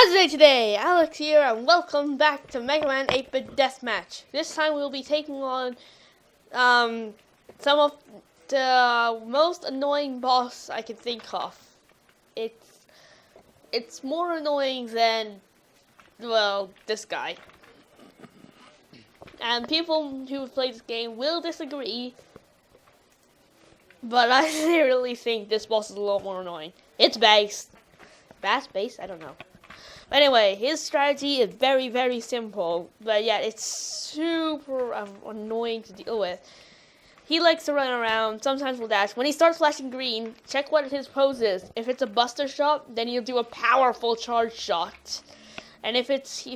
How's it today? Alex here, and welcome back to Mega Man 8-Bit Deathmatch. This time we'll be taking on some of the most annoying boss I can think of. It's more annoying than, well, this guy. And people who have played this game will disagree, but I really think this boss is a lot more annoying. It's Bass. Bass? I don't know. Anyway, his strategy is very, very simple, but yet it's super annoying to deal with. He likes to run around, sometimes will dash. When he starts flashing green, check what his pose is. If it's a buster shot, then he'll do a powerful charge shot. And if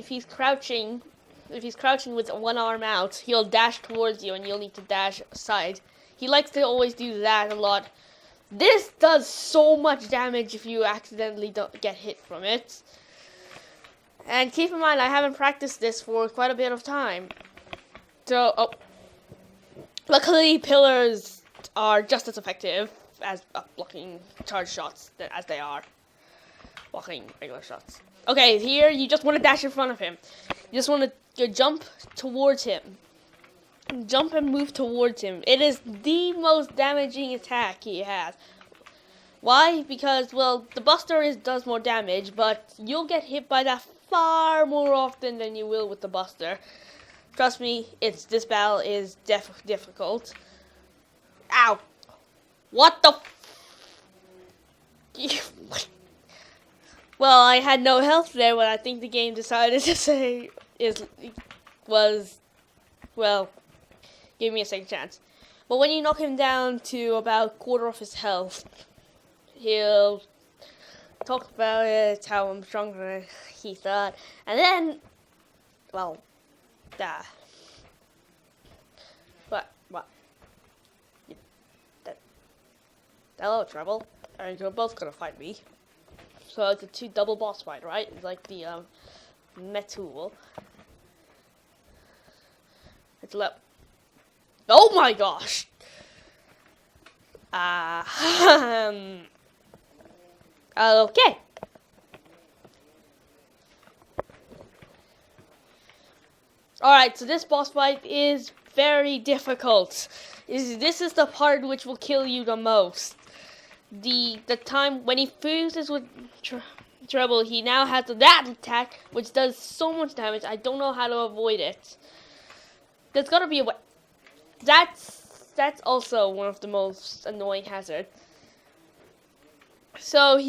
he's crouching with one arm out, he'll dash towards you and you'll need to dash aside. He likes to always do that a lot. This does so much damage if you accidentally don't get hit from it. And keep in mind, I haven't practiced this for quite a bit of time. So, luckily, pillars are just as effective as blocking charge shots as they are blocking regular shots. Okay, here you just want to dash in front of him. You just want to jump towards him. Jump and move towards him. It is the most damaging attack he has. Why? Because, well, the Buster does more damage, but you'll get hit by that far more often than you will with the Buster. Trust me, this battle is difficult. Ow! What the Well, I had no health there, but I think the game decided to say well, give me a second chance. But when you knock him down to about quarter of his health, he'll talk about it, how I'm stronger than he thought, and then, well, what? Hello, Trouble. And you're both gonna fight me. So it's a double boss fight, right? It's like the Metul. It's oh my gosh! Okay. Alright, so this boss fight is very difficult. This is the part which will kill you the most. The time when he fuses with Trouble, he now has that attack which does so much damage. I don't know how to avoid it. There's gotta be a way. That's also one of the most annoying hazards. So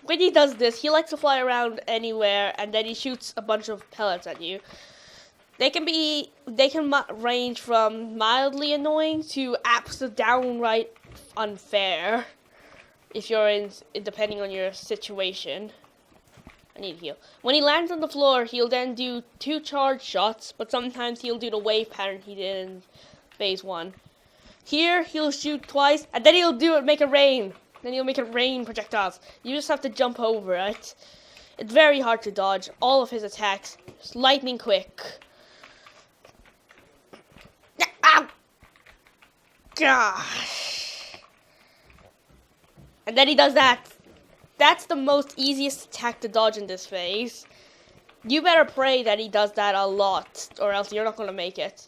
when he does this, he likes to fly around anywhere, and then he shoots a bunch of pellets at you. They can range from mildly annoying to absolute downright unfair, if you're depending on your situation. I need to heal. When he lands on the floor, he'll then do 2 charge shots, but sometimes he'll do the wave pattern he did in phase 1. Here, he'll shoot twice, and then he'll make it rain. Then he'll make it rain projectiles. You just have to jump over it. It's very hard to dodge. All of his attacks. It's lightning quick. Ow! Gosh. And then he does that. That's the most easiest attack to dodge in this phase. You better pray that he does that a lot, or else you're not going to make it.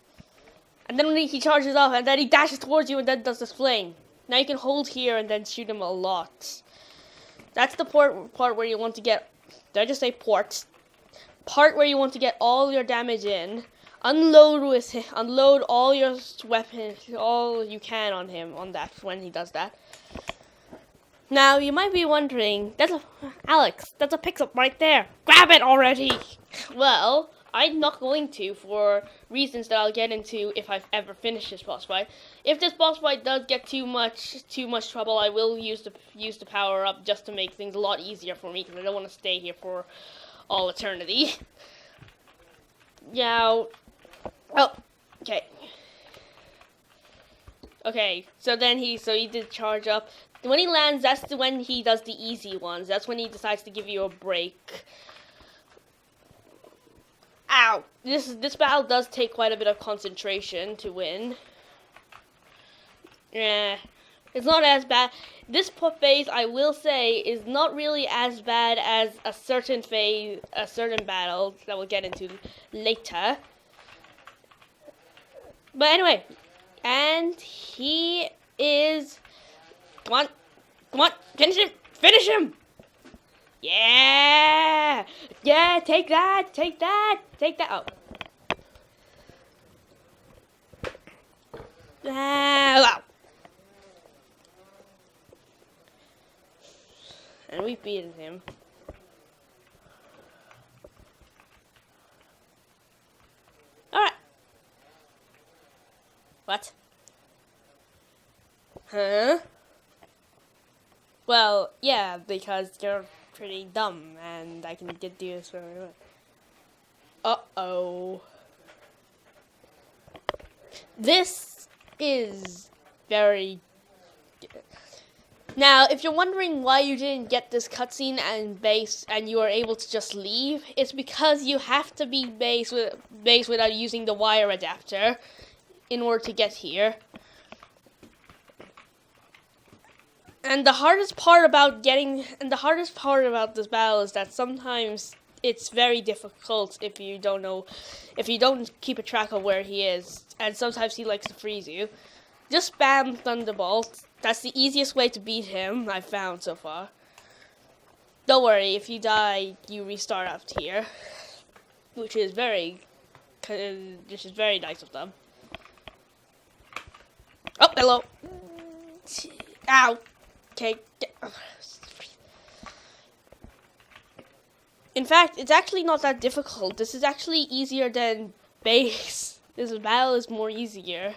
And then when he charges off, and then he dashes towards you, and then does this flame. Now you can hold here and then shoot him a lot. That's the part where you want to get, did I just say port? Part where you want to get all your damage in. Unload all your weapons, all you can on him, when he does that. Now, you might be wondering, Alex, that's a pix-up right there. Grab it already! Well, I'm not going to, for reasons that I'll get into if I've ever finished this boss fight. If this boss fight does get too much trouble, I will use the power up just to make things a lot easier for me, because I don't want to stay here for all eternity. Now, okay. Okay, so he did charge up. When he lands, that's when he does the easy ones. That's when he decides to give you a break. Ow! This battle does take quite a bit of concentration to win. Yeah, It's not as bad. This phase, I will say, is not really as bad as a certain phase, a certain battle that we'll get into later. But anyway, and he is. Come on, finish him, finish him. Yeah, take that. Oh. Wow. And we've beaten him. Alright. What? Huh? Well, yeah, because you're pretty dumb, and I can get do this whenever I want. Uh-oh. This is very... Now, if you're wondering why you didn't get this cutscene and base, and you were able to just leave, it's because you have to be base without using the wire adapter in order to get here. And the hardest part about this battle is that sometimes it's very difficult if you don't keep a track of where he is, and sometimes he likes to freeze you. Just spam Thunderbolt. That's the easiest way to beat him I've found so far. Don't worry, if you die, you restart up here, which is very nice of them. Oh, hello. Ow. Okay. In fact, it's actually not that difficult. This is actually easier than base. This battle is more easier.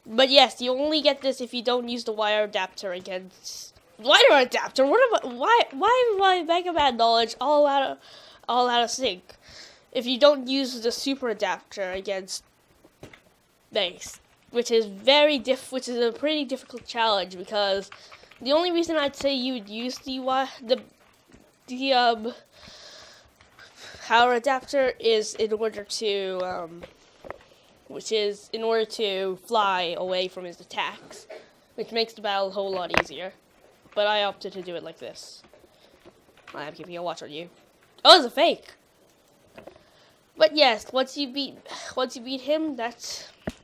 But yes, you only get this if you don't use the wire adapter against... Wire adapter? What about... Why is my Mega Man knowledge all out of sync? If you don't use the super adapter against base. Which is a pretty difficult challenge, because the only reason I'd say you would use the power adapter is in order to fly away from his attacks, which makes the battle a whole lot easier. But I opted to do it like this. I am keeping a watch on you. Oh, it's a fake. But yes, once you beat him,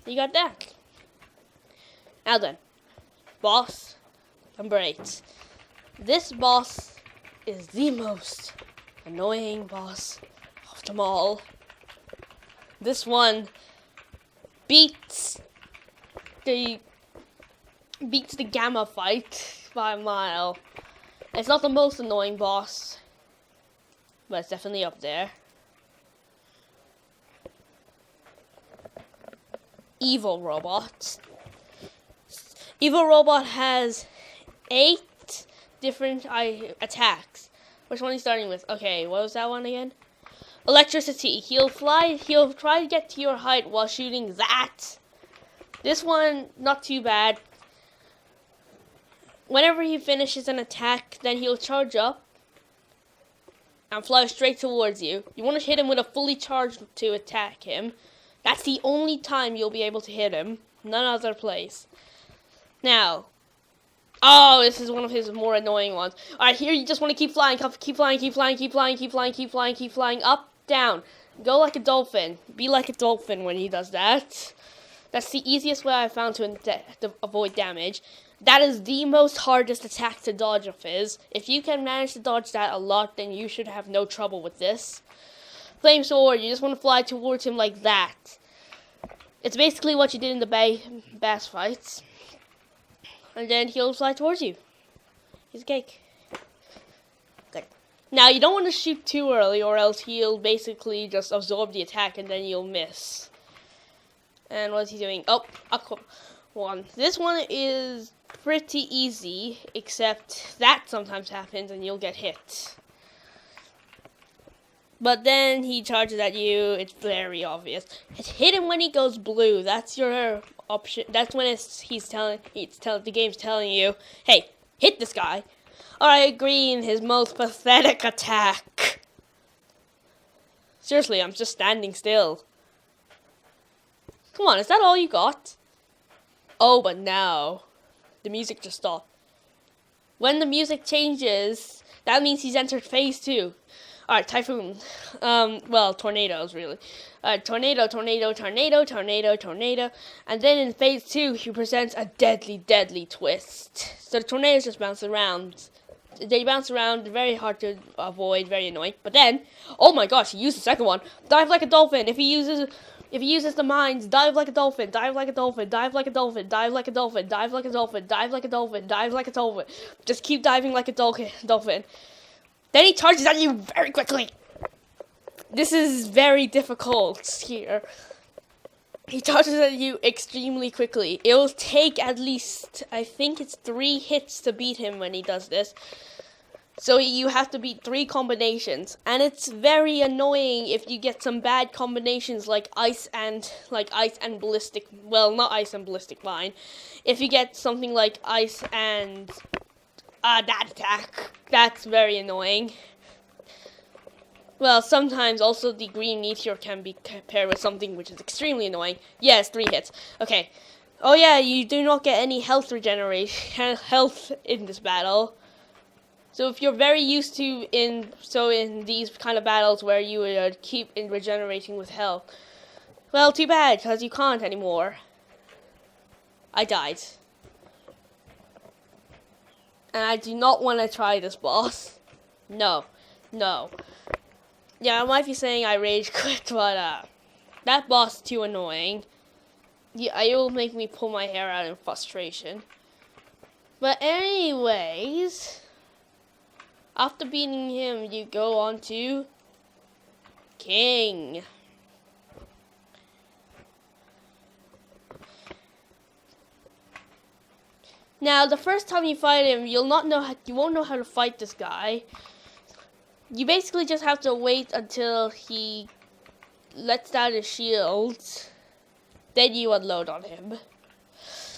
you got that. Now then, boss number 8. This boss is the most annoying boss of them all. This one beats the Gamma fight by a mile. It's not the most annoying boss, but it's definitely up there. Evil Robot. Evil Robot has 8 different attacks. Which one are you starting with? Okay, what was that one again? Electricity. He'll try to get to your height while shooting that. This one, not too bad. Whenever he finishes an attack, then he'll charge up and fly straight towards you. You want to hit him with a fully charged to attack him. That's the only time you'll be able to hit him. None other place. Now, oh, this is one of his more annoying ones. Alright, here you just want to keep flying, keep flying, up, down. Go like a dolphin. Be like a dolphin when he does that. That's the easiest way I found to avoid damage. That is the most hardest attack to dodge of his. If you can manage to dodge that a lot, then you should have no trouble with this. Flame Sword, you just want to fly towards him like that. It's basically what you did in the bass fights. And then he'll fly towards you. He's a cake. Okay. Now, you don't want to shoot too early, or else he'll basically just absorb the attack and then you'll miss. And what is he doing? Oh, one. This one is pretty easy, except that sometimes happens and you'll get hit. But then he charges at you. It's very obvious. Hit him when he goes blue. That's your option. That's when the game's telling you, hey, hit this guy. Alright, green, his most pathetic attack. Seriously, I'm just standing still. Come on, is that all you got? Oh, but now the music just stopped. When the music changes, that means he's entered phase 2. Alright, typhoon. Well, tornadoes, really. Tornado, tornado, tornado, tornado, tornado. And then in phase 2, he presents a deadly, deadly twist. So the tornadoes just bounce around. They bounce around, very hard to avoid, very annoying. But then, oh my gosh, he used the second one. Dive like a dolphin. If he uses the mines, dive like a dolphin, dive like a dolphin, dive like a dolphin, dive like a dolphin, dive like a dolphin, dive like a dolphin, dive like a dolphin. Just keep diving like a dolphin. Then he charges at you very quickly. This is very difficult here. He charges at you extremely quickly. It will take at least, I think it's 3 hits to beat him when he does this. So you have to beat 3 combinations. And it's very annoying if you get some bad combinations like ice and ballistic, well, not ice and ballistic mine. If you get something like ice and that attack, that's very annoying. Well, sometimes also the green meteor can be paired with something which is extremely annoying. Yes, 3 hits. Okay. Oh yeah, you do not get any health regeneration, health in this battle. So if you're very used to in these kind of battles where you would keep regenerating with health, well, too bad, because you can't anymore. I died. And I do not want to try this boss. No. Yeah, I might be saying I rage quit, but that boss is too annoying. Yeah, it will make me pull my hair out in frustration. But anyways, after beating him, you go on to King. Now, the first time you fight him, you won't know how to fight this guy. You basically just have to wait until he lets down his shield. Then you unload on him.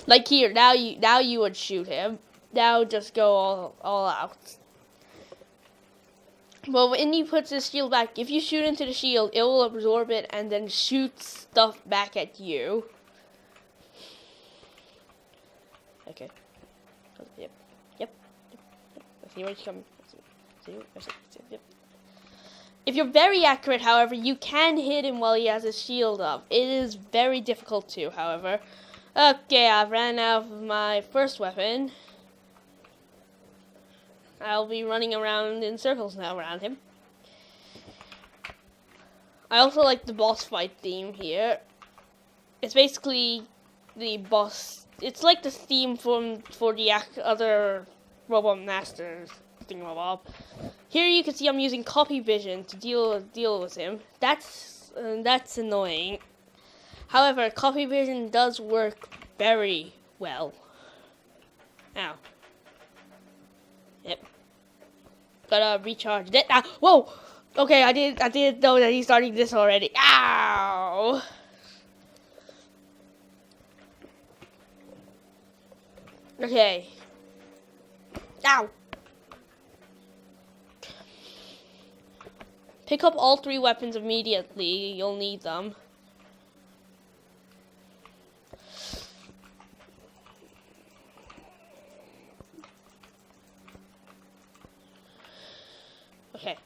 Like here, now you would shoot him. Now just go all out. Well, when he puts his shield back, if you shoot into the shield, it will absorb it and then shoot stuff back at you. Okay. Yep. I see where he's coming. Yep. If you're very accurate, however, you can hit him while he has his shield up. It is very difficult to, however. Okay, I've ran out of my first weapon. I'll be running around in circles now around him. I also like the boss fight theme here. It's basically the boss. It's like the theme for the other Robot Masters thingamabob. Here you can see I'm using copy vision to deal with him. That's annoying. However, copy vision does work very well. Ow. Yep. Gotta recharge it. Ah, whoa! Okay, I didn't know that he's starting this already. Ow! Okay. Ow! Pick up all 3 weapons immediately. You'll need them. Okay.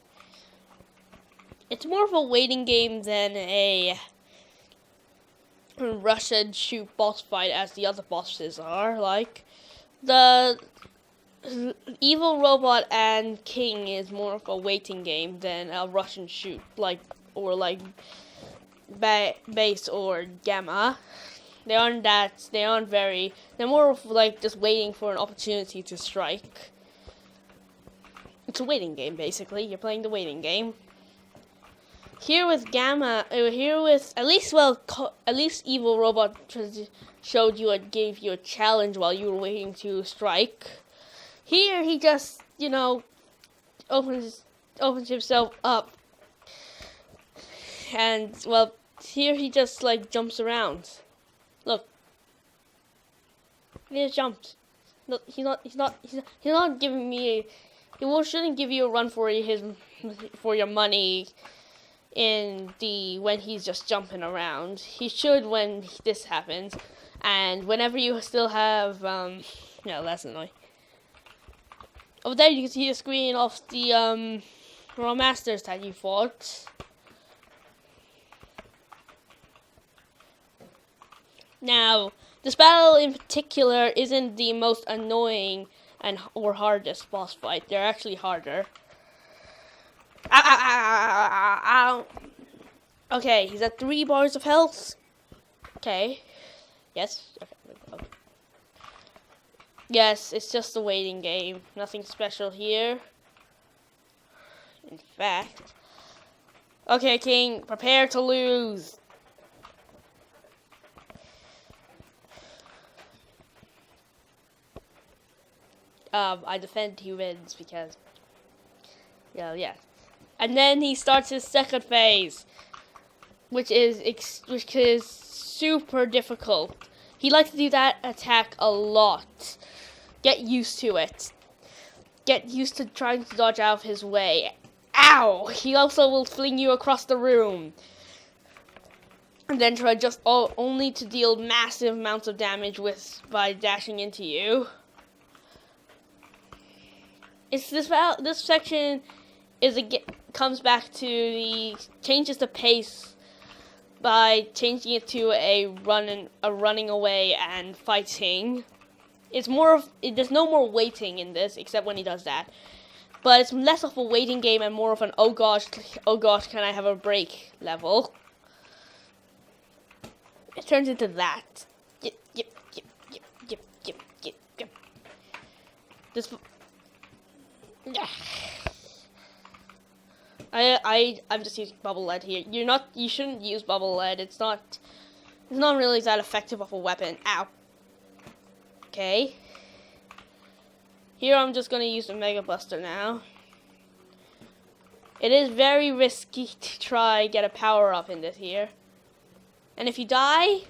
It's more of a waiting game than a rush and shoot boss fight as the other bosses are. Like, the Evil Robot and King is more of a waiting game than a rush and shoot, like Base or Gamma. They're more of like just waiting for an opportunity to strike. It's a waiting game, basically. You're playing the waiting game. Here with Gamma, at least Evil Robot showed you and gave you a challenge while you were waiting to strike. Here he just, opens himself up, and well, here he just like jumps around. Look, he just jumps. Look, he's not giving me. He shouldn't give you a run for your money when he's just jumping around. He should when this happens. And whenever you still have, no, that's annoying. Over there you can see a screen of the, Raw Masters that you fought. Now, this battle in particular isn't the most annoying or hardest boss fight. They're actually harder. Ow, ow, ow, ow, ow. Okay, he's at 3 bars of health. Okay. Yes. Okay. Yes, it's just a waiting game. Nothing special here. In fact. Okay, King, prepare to lose. I defend he wins because, yeah. And then he starts his second phase, which is super difficult. He likes to do that attack a lot. Get used to it. Get used to trying to dodge out of his way. Ow! He also will fling you across the room. And then try just only to deal massive amounts of damage by dashing into you. It's this section comes back to the changes the pace by changing it to a running away and fighting. It's more of there's no more waiting in this except when he does that. But it's less of a waiting game and more of an oh gosh, can I have a break level. It turns into that. Yep. This I'm just using bubble lead here. You shouldn't use bubble lead. It's not really that effective of a weapon. Ow. Okay. Here I'm just gonna use the Mega Buster now. It is very risky to try get a power up in this here. And if you die,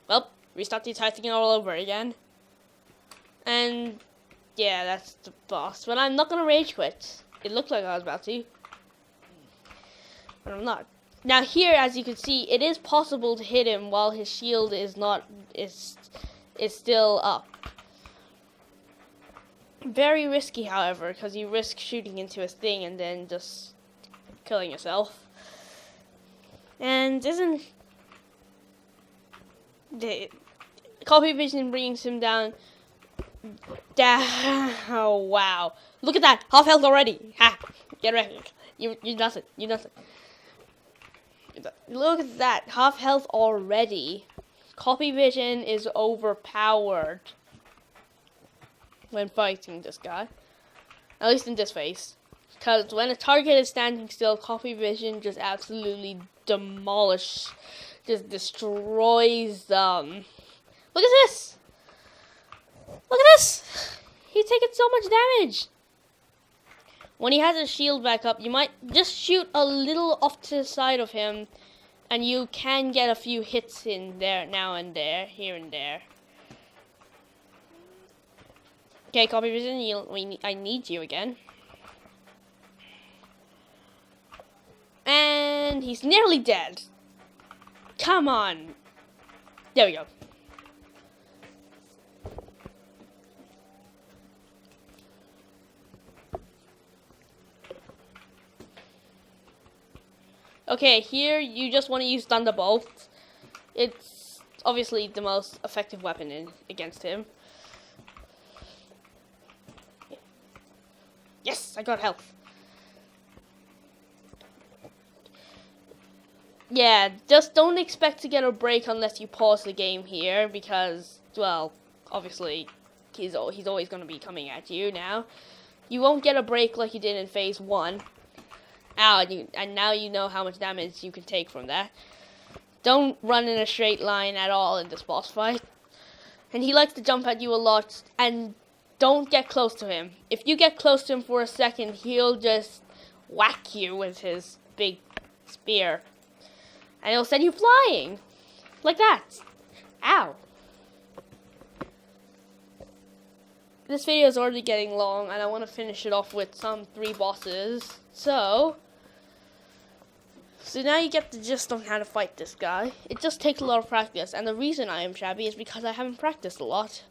well, restart the entire thing all over again. And yeah, that's the boss. But I'm not gonna rage quit. It looked like I was about to, but I'm not. Now here, as you can see, it is possible to hit him while his shield is still up. Very risky, however, because you risk shooting into his thing and then just killing yourself. And isn't the copy vision brings him down? Oh wow! Look at that, half health already. Ha! Get wrecked. You nothing. You nothing. Look at that, half health already. Copy vision is overpowered when fighting this guy. At least in this phase. Because when a target is standing still, copy vision just absolutely destroys them. Look at this! Look at this! He's taking so much damage. When he has his shield back up, you might just shoot a little off to the side of him, and you can get a few hits in there now and there, here and there. Okay, copy vision, I need you again. And he's nearly dead. Come on. There we go. Okay, here you just want to use Thunderbolt. It's obviously the most effective weapon against him. Yes, I got health. Yeah, just don't expect to get a break unless you pause the game here because, well, obviously he's always going to be coming at you now. You won't get a break like you did in phase 1. Ow, and now you know how much damage you can take from that. Don't run in a straight line at all in this boss fight. And he likes to jump at you a lot, and don't get close to him. If you get close to him for a second, he'll just whack you with his big spear. And it'll send you flying. Like that. Ow. This video is already getting long, and I want to finish it off with some 3 bosses. So So now you get the gist on how to fight this guy. It just takes a lot of practice, and the reason I am shabby is because I haven't practiced a lot.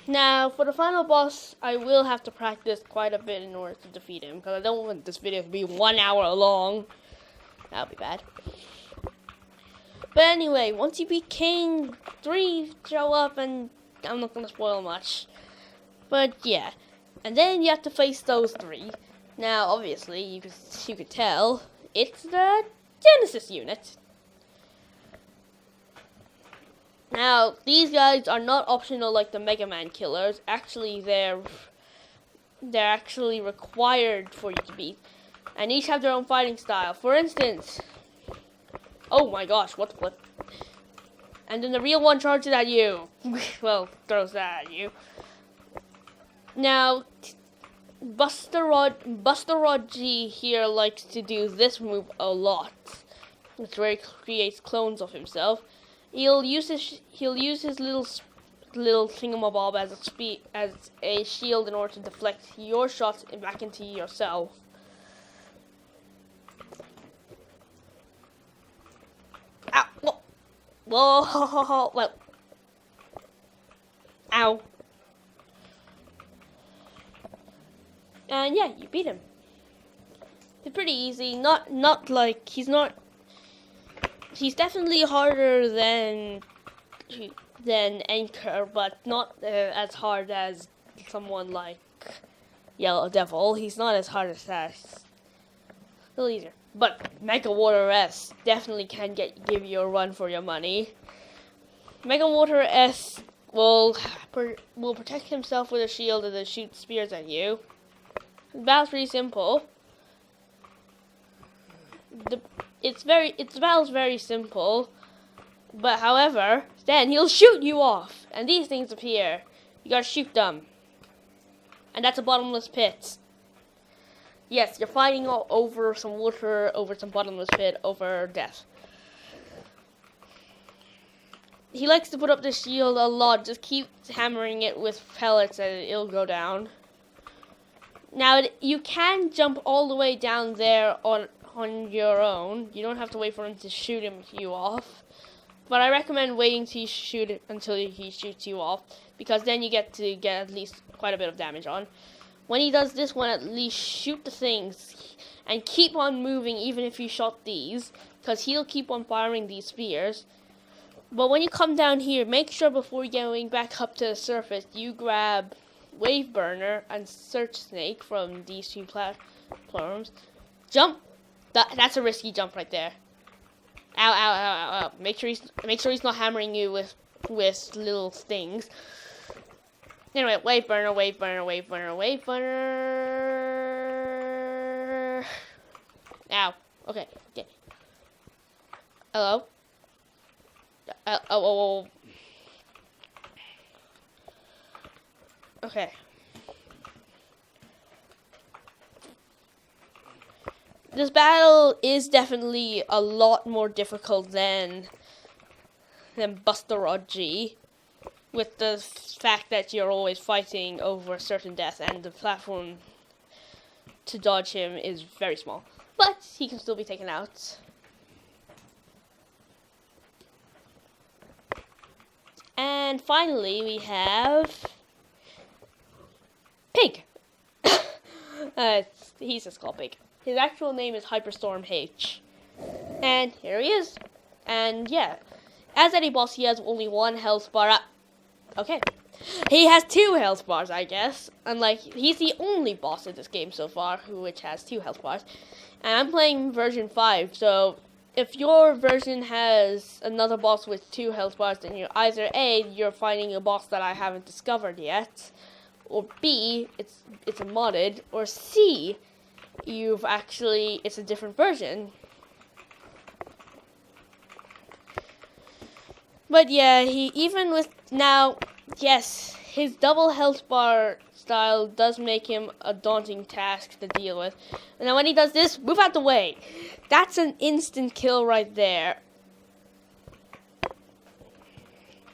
Now, for the final boss, I will have to practice quite a bit in order to defeat him, because I don't want this video to be 1 hour long. That would be bad. But anyway, once you beat King, 3 show up, and I'm not going to spoil much. But yeah, and then you have to face those 3. Now, obviously, you could tell, it's the Genesis unit. Now, these guys are not optional like the Mega Man killers. Actually, they're actually required for you to beat. And each have their own fighting style. For instance, oh my gosh, what the flip? And then the real one charges at you. Well, throws that at you. Now, Buster Rod G here likes to do this move a lot. It's where he creates clones of himself. He'll use his little thingamabob as a shield in order to deflect your shots back into yourself. Ow! Whoa! Well, ow! And yeah, you beat him. It's pretty easy. Not like he's definitely harder than Anchor, but not as hard as someone like Yellow Devil. He's not as hard as that. A little easier. But Mega Water S definitely can give you a run for your money. Mega Water S will protect himself with a shield and then shoot spears at you. The battle's pretty simple. The battle's very simple, but however, then he'll shoot you off, and these things appear. You gotta shoot them, and that's a bottomless pit. Yes, you're fighting over some water, over some bottomless pit, over death. He likes to put up the shield a lot. Just keep hammering it with pellets, and it'll go down. Now you can jump all the way down there on your own. You don't have to wait for him to shoot you off. But I recommend waiting till you shoot it until he shoots you off, because then you get at least quite a bit of damage on. When he does this one, at least shoot the things and keep on moving even if you shot these, because he'll keep on firing these spears. But when you come down here, make sure before going back up to the surface, you grab Wave Burner and Search Snake from these 2 platforms. Jump. That's a risky jump right there. Ow, ow, ow, ow, ow. Make sure he's not hammering you with little things. Anyway, Wave Burner, Wave Burner, Wave Burner, Wave Burner. Ow. Okay. Hello? Oh. Okay. This battle is definitely a lot more difficult than Buster Rod G, with the fact that you're always fighting over certain death, and the platform to dodge him is very small. But he can still be taken out. And finally, we have Pig. He's just called Pig. His actual name is Hyperstorm H. And here he is. And yeah, as any boss, he has only 1 health bar. Okay. He has 2 health bars, I guess. Unlike, he's the only boss in this game so far which has 2 health bars. And I'm playing version 5, so if your version has another boss with 2 health bars, then you're either A, you're fighting a boss that I haven't discovered yet, or B, it's a modded, or C, it's a different version. But yeah, yes, his double health bar style does make him a daunting task to deal with. And then when he does this, move out the way. That's an instant kill right there.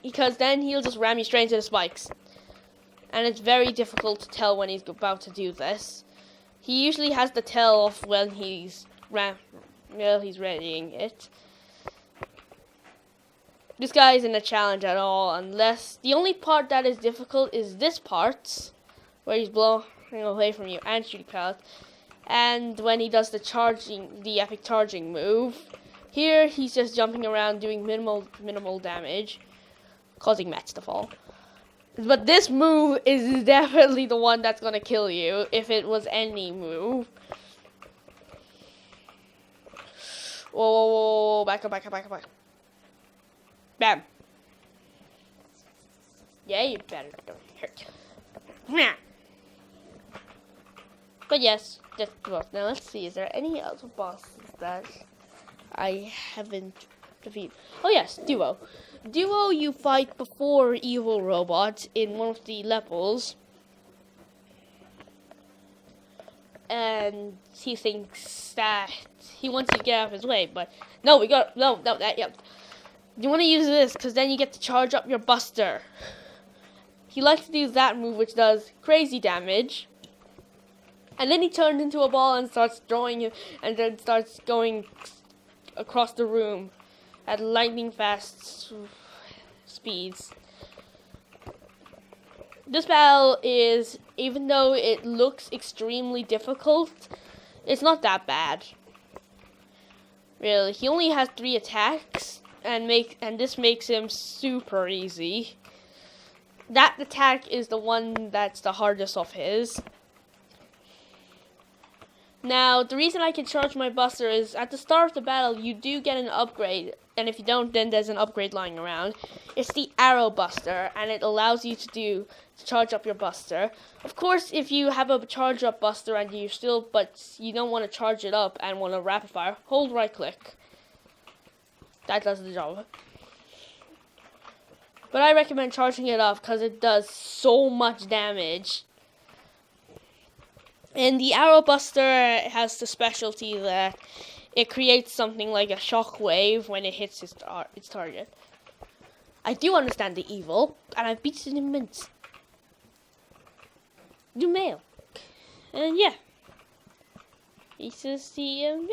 Because then he'll just ram you straight into the spikes. And it's very difficult to tell when he's about to do this. He usually has the tell off when he's Well, he's readying it. This guy isn't a challenge at all, unless the only part that is difficult is this part, where he's blowing away from you and shooting pellets, and when he does the epic charging move. Here, he's just jumping around doing minimal damage, causing mats to fall. But this move is definitely the one that's gonna kill you if it was any move. Whoa, back up. Bam. Yeah, you better don't hurt. But yes, just boss. Now let's see, is there any other bosses that I haven't defeated? Oh yes, Duo. Duo you fight before Evil Robot in one of the levels. And he thinks that he wants to get out of his way, but no, you want to use this because then you get to charge up your Buster. He likes to use that move, which does crazy damage. And then he turns into a ball and starts throwing it, and then starts going across the room at lightning fast speeds. This battle is, even though it looks extremely difficult, it's not that bad. Really, he only has 3 attacks, and this makes him super easy. That attack is the one that's the hardest of his. Now, the reason I can charge my Buster is at the start of the battle, you do get an upgrade. And if you don't, then there's an upgrade lying around. It's the Arrow Buster, and it allows you to charge up your Buster. Of course, if you have a charge up Buster and but you don't want to charge it up and want to rapid fire, hold right click. That does the job. But I recommend charging it up because it does so much damage. And the Arrow Buster has the specialty that it creates something like a shockwave when it hits its target. I do understand the evil, and I've beaten him mince. Do mail. And yeah. This is the,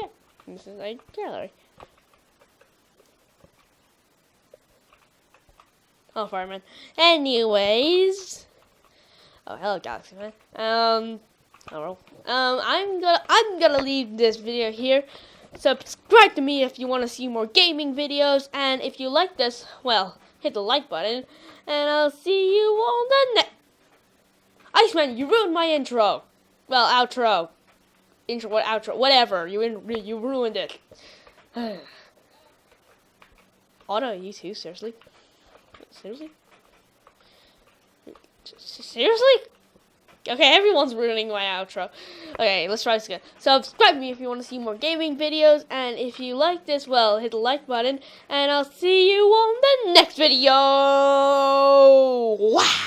this is my gallery. Oh, fireman. Anyways. Oh, hello, Galaxy Man. Oh well. I'm gonna leave this video here. Subscribe to me if you want to see more gaming videos, and if you like this, well, hit the like button, and I'll see you on the next. Iceman, you ruined my intro. Well, outro. Intro, what outro? Whatever. You ruined it. Auto, you too? Seriously? Seriously? Okay, everyone's ruining my outro. Okay, let's try this again. Subscribe to me if you want to see more gaming videos, and if you like this, well, hit the like button, and I'll see you on the next video. Wow.